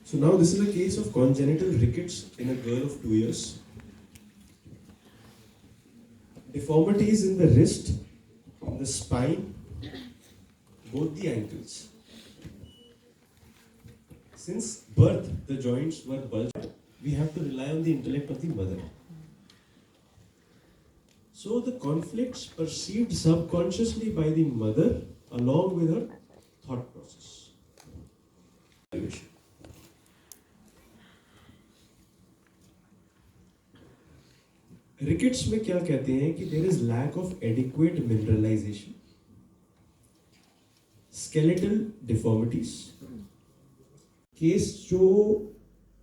So now this is a case of congenital rickets in a girl of 2 years. Deformities in the wrist, in the spine, both the ankles. Since birth, the joints were bulged, we have to rely on the intellect of the mother. So the conflicts perceived subconsciously by the mother along with her thought process. Rickets में क्या कहते हैं कि there is lack of adequate mineralisation, skeletal deformities. Case जो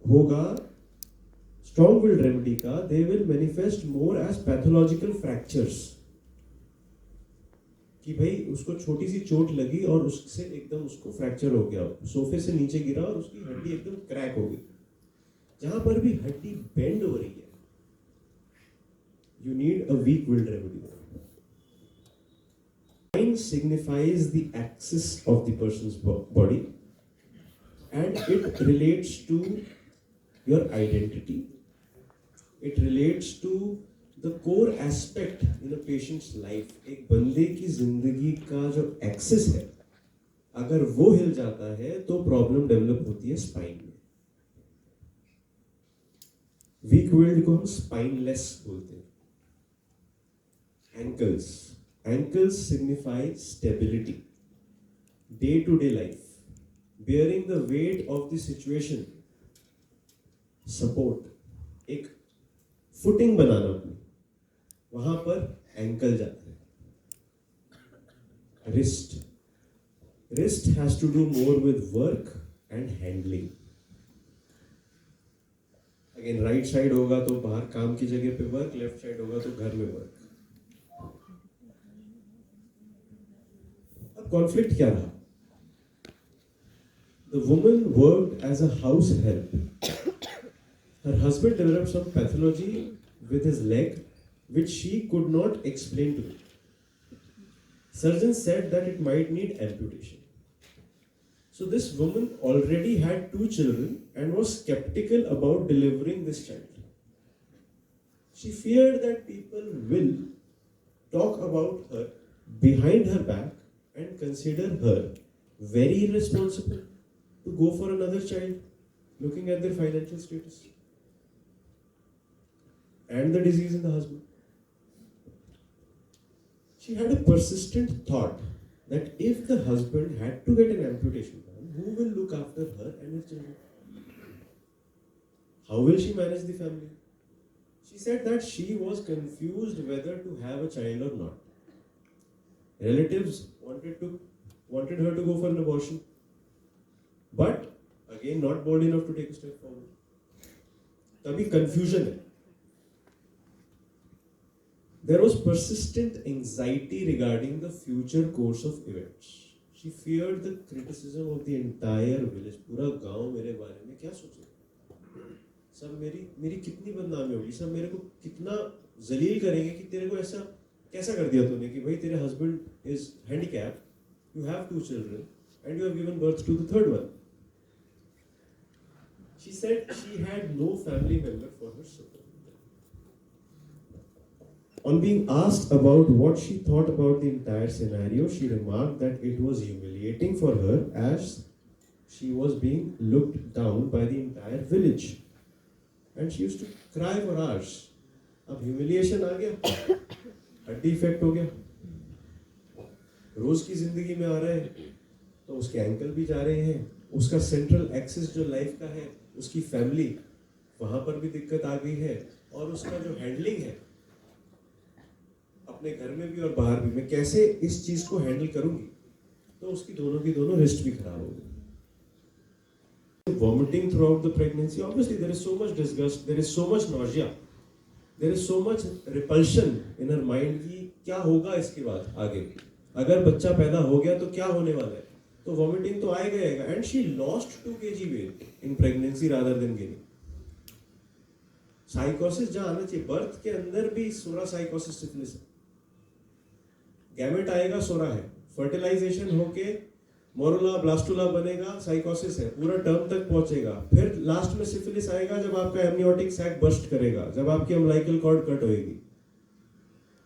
होगा strong willed remedy का, they will manifest more as pathological fractures. कि भाई उसको छोटी सी चोट लगी और उससे एकदम उसको फ्रैक्चर हो गया, सोफे से नीचे गिरा और उसकी हड्डी एकदम क्रैक हो गई. जहां पर भी हड्डी बेंड हो रही है, you need a weak willed remedy. Spine signifies the axis of the person's body and it relates to your identity. It relates to the core aspect in a patient's life. एक बंदे की जिंदगी का जो axis है, अगर वो हिल जाता है तो प्रॉब्लम डेवलप होती है स्पाइन में. वीक विल्ड को हम स्पाइनलेस बोलते हैं. Ankles. Ankles signify stability, day-to-day life, bearing the weight of the situation, support, एक footing बनाना अपनी, वहां पर ankle जाता है. Wrist. Wrist has to do more with work and handling. Again, right side होगा तो बाहर काम की जगह पे work, left side होगा तो घर में work. कॉन्फ्लिक्ट क्या रहा? The woman worked as a house help. Her husband developed some pathology with his leg, which she could not explain to him. Surgeons said that it might need amputation. So this woman already had 2 children and was skeptical about delivering this child. She feared that people will talk about her behind her back and consider her very irresponsible to go for another child, looking at their financial status and the disease in the husband. She had a persistent thought that if the husband had to get an amputation done, who will look after her and her children? How will she manage the family? She said that she was confused whether to have a child or not. Relatives wanted her to go for an abortion, but again not bold enough to take a step forward. तभी confusion है. There was persistent anxiety regarding the future course of events. She feared the criticism of the entire village. पूरा गांव मेरे बारे में क्या सोचेगा? सब मेरी कितनी बदनामी होगी, सब मेरे को कितना जलील करेंगे कि तेरे को ऐसा कैसा कर दिया तूने कि भाई तेरे husband is handicap, you have 2 children and you have given birth to the third one. She said she had no family member for her support. On being asked about what she thought about the entire scenario, she remarked that it was humiliating for her as she was being looked down by the entire village. And she used to cry for hours. अब humiliation आ गया, हड्डी effect हो गया, रोज की जिंदगी में आ रहा है तो उसके एंकल भी जा रहे हैं, उसका सेंट्रल एक्सिस जो लाइफ का है, उसकी फैमिली, वहां पर भी दिक्कत आ गई है, और उसका जो हैंडलिंग है अपने घर में भी और बाहर भी, मैं कैसे इस चीज को हैंडल करूंगी, तो उसकी दोनों की दोनों रिस्ट भी खराब हो गई. Vomiting throughout the pregnancy, obviously there is so much disgust, there is so much nausea, there is so much repulsion in her mind कि क्या होगा इसके बाद आगे, अगर बच्चा पैदा हो गया तो क्या होने वाला है, तो वॉमिटिंग तो आएगा. And she lost 2 kg weight in pregnancy rather than gaining. साइकोसिस जहां आना चाहिए, बर्थ के अंदर भी सोरा साइकोसिस सिफिलिस है. गैमेट आएगा सोरा है, फर्टिलाइजेशन होके मोरुला ब्लास्टुला बनेगा, साइकोसिस है, पूरा टर्म तक पहुंचेगा, फिर लास्ट में सिफिलिस आएगा जब आपका एमनियोटिक सैक बर्स्ट करेगा, जब आपकी अम्बिलिकल कॉर्ड कट होएगी,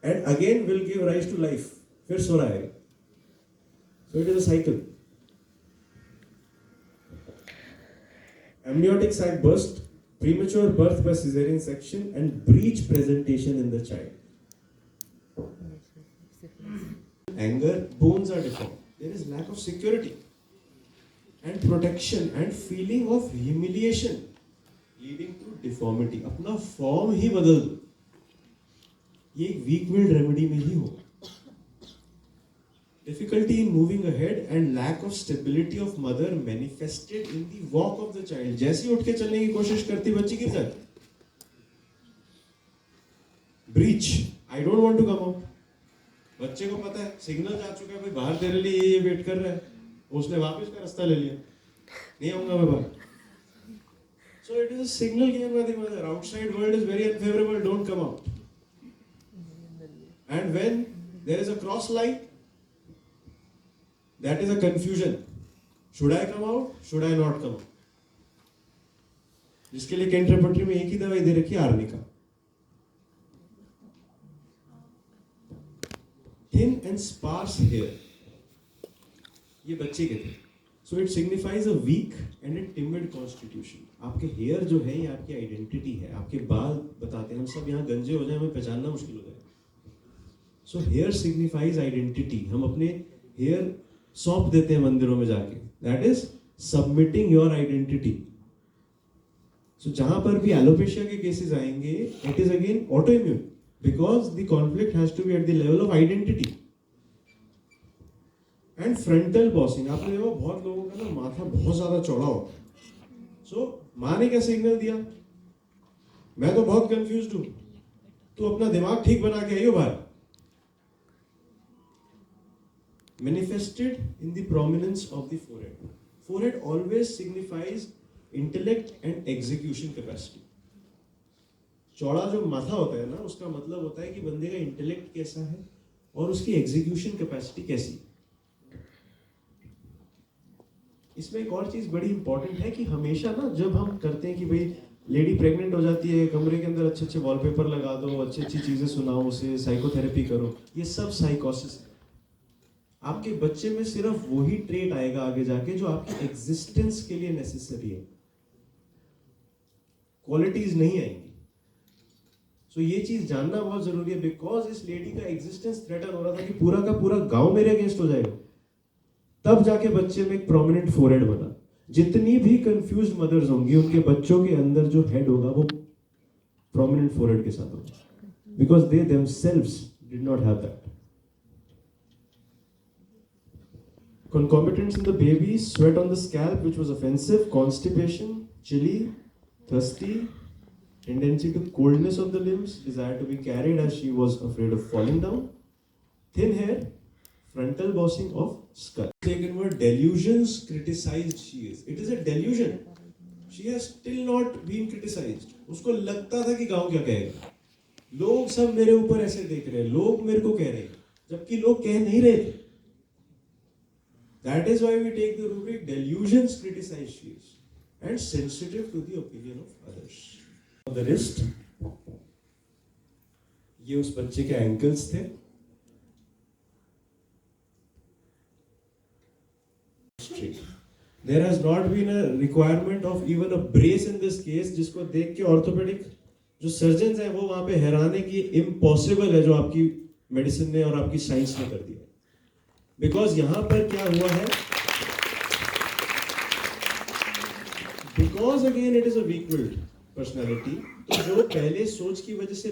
and again will give rise to life, फिर सो रहा है. So it is a cycle. Amniotic sac burst, premature birth by cesarean section, and breech presentation in the child. Anger, bones are deformed. There is lack of security and protection and feeling of humiliation leading to deformity. अपना form ही बदल दो, ये एक week wild remedy में ही हो. Difficulty in moving ahead and lack of stability of mother manifested in the walk of the child. जैसे ही उठ के चलने की कोशिश करती बच्ची गिर जाती. Breach. I don't want to come out. बच्चे को पता है सिग्नल जा चुका है, भाई बाहर तेरे लिए ये वेट कर रहा है, उसने वापस का रास्ता ले लिया, नहीं आऊंगा मैं बाहर. So it is a signal given by the mother. Outside world is very unfavorable. Don't come out. And when there is a cross line, that is a confusion. Should I come out? Should I not come out? जिसके लिए cantt repertory में एक ही दवाई दे रखी है, arnica. Thin and sparse hair. ये बच्चे के थे. So it signifies a weak and a timid constitution. आपके हेयर जो है ये आपकी आइडेंटिटी है. आपके बाल बताते हैं. हम सब यहाँ गंजे हो जाए हमें पहचानना मुश्किल हो जाए. So hair signifies identity. हम अपने हेयर सौंप देते हैं मंदिरों में जाके. That is submitting your identity. So जहां पर भी एलोपेशिया के केसेस आएंगे, it is again auto immune, because the conflict has to be at the level of identity. And frontal bossing. आपने देखा बहुत लोगों का ना माथा बहुत ज्यादा चौड़ा होता है. सो माँ ने क्या सिग्नल दिया, मैं तो बहुत कंफ्यूज्ड हूं, तू अपना दिमाग ठीक बना के आइयो बाहर. Manifested in the prominence of the forehead. Forehead always signifies intellect and execution capacity. चौड़ा जो माथा होता है ना, उसका मतलब होता है कि बंदे का इंटेलेक्ट कैसा है और उसकी एग्जीक्यूशन कैपेसिटी कैसी है. इसमें एक और चीज बड़ी इंपॉर्टेंट है कि हमेशा ना जब हम करते हैं कि भाई लेडी प्रेग्नेंट हो जाती है, कमरे के अंदर अच्छे अच्छे वॉलपेपर लगा दो, अच्छी अच्छी चीजें सुनाओ उसे, साइकोथेरेपी करो, ये सब साइकोसिस है. आपके बच्चे में सिर्फ वही ट्रेट आएगा आगे जाके जो आपकी एग्जिस्टेंस के लिए नेसेसरी है. क्वालिटीज नहीं आएंगी. सो ये चीज जानना बहुत जरूरी है, बिकॉज इस लेडी का एग्जिस्टेंस थ्रेटन हो रहा था कि पूरा का पूरा गांव मेरे अगेंस्ट हो जाएगा. तब जाके बच्चे में एक प्रोमिनेंट फोरहेड बना. जितनी भी कंफ्यूज मदर्स होंगी उनके बच्चों के अंदर जो हेड होगा वो प्रोमिनेंट फोरहेड के साथ होगा, because they themselves did not have that. Concomitants in the baby: sweat on the scalp, which was offensive, constipation, chilly, thirsty, tendency to coldness of the limbs, desire to be carried as she was afraid of falling down, thin hair, frontal bossing of skull. Taken word delusions, criticized she is. It is a delusion. She has still not been criticized. उसको लगता था कि गांव क्या कहेगा, लोग सब मेरे ऊपर ऐसे देख रहे हैं, लोग मेरे को कह रहे हैं, जबकि लोग कह नहीं रहे थे. That is why we take the rubric delusions, criticize she is, and sensitive to the opinion of others. On the wrist, ये उस बच्चे के ankles थे. There has not been a requirement of even a brace in this case, जिसको देख के orthopedic जो surgeons हैं वो वहाँ पे हैरान है कि impossible है जो आपकी मेडिसिन ने और आपकी साइंस ने कर दिया. बिकॉज यहां पर क्या हुआ है, because again it is a weak willed personality. तो जो पहले सोच की वजह से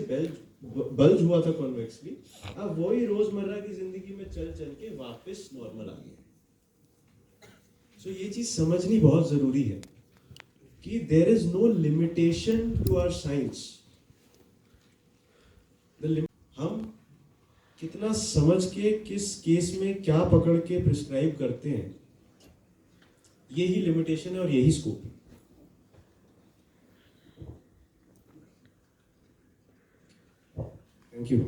बल्ज हुआ था कॉन्वेक्सली, अब वही रोजमर्रा की जिंदगी में चल चल के वापस नॉर्मल आ गया. सो ये चीज समझनी बहुत जरूरी है कि there is no limitation to our science. हम कितना समझ के किस केस में क्या पकड़ के प्रिस्क्राइब करते हैं, यही लिमिटेशन है और यही स्कोप है. Thank you.